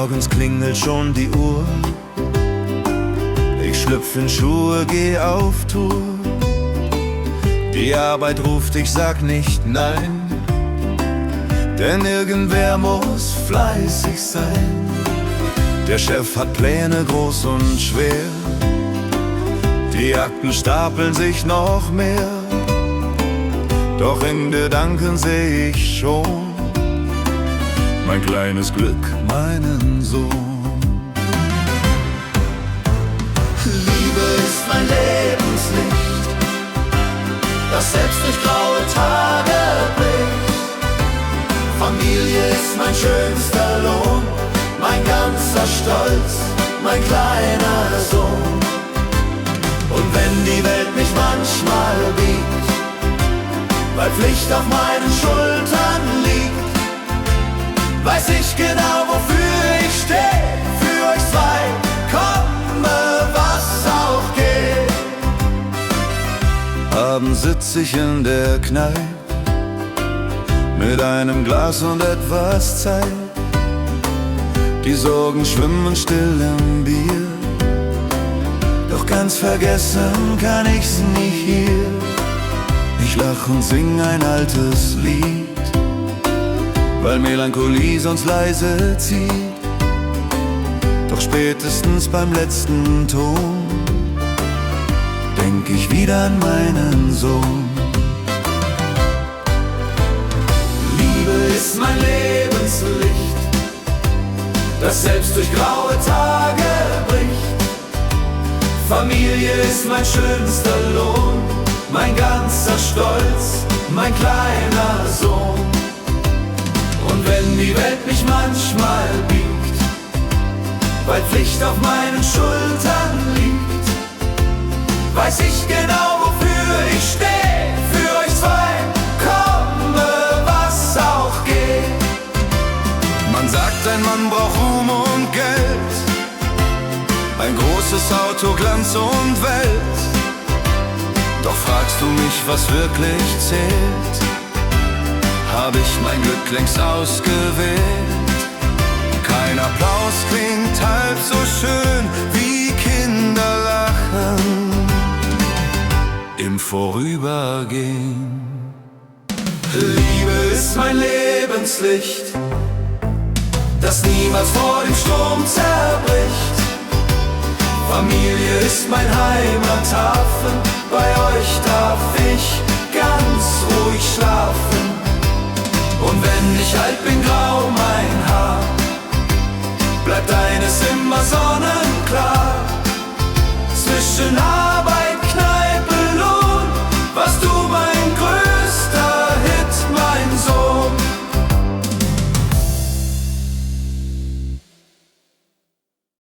Morgens klingelt schon die Uhr, ich schlüpf in Schuhe, geh auf Tour. Die Arbeit ruft, ich sag nicht nein, denn irgendwer muss fleißig sein. Der Chef hat Pläne groß und schwer, die Akten stapeln sich noch mehr. Doch in Gedanken seh ich schon mein kleines Glück, meinen Sohn. Liebe ist mein Lebenslicht, das selbst durch graue Tage bricht. Familie ist mein schönster Lohn, mein ganzer Stolz, mein kleiner Sohn. Und wenn die Welt mich manchmal biegt, weil Pflicht auf meinen Schultern liegt, weiß ich genau, wofür ich steh, für euch zwei, komme was auch geht. Abends sitz ich in der Kneipe mit einem Glas und etwas Zeit. Die Sorgen schwimmen still im Bier, doch ganz vergessen kann ich's nie hier. Ich lach und sing ein altes Lied, weil Melancholie sonst leise zieht. Doch spätestens beim letzten Ton denk ich wieder an meinen Sohn. Liebe ist mein Lebenslicht, das selbst durch graue Tage bricht. Familie ist mein schönster Lohn, mein ganzer Stolz, mein kleiner Sohn. Und wenn die Welt mich manchmal biegt, weil Pflicht auf meinen Schultern liegt, weiß ich genau, wofür ich steh, für euch zwei, komme was auch geht. Man sagt, ein Mann braucht Ruhm und Geld, ein großes Auto, Glanz und Welt. Doch fragst du mich, was wirklich zählt, hab ich mein Glück längst ausgewählt. Kein Applaus klingt halb so schön wie Kinder lachen im Vorübergehen. Liebe ist mein Lebenslicht, das niemals vor dem Sturm zerbricht. Familie ist mein Heimathafen,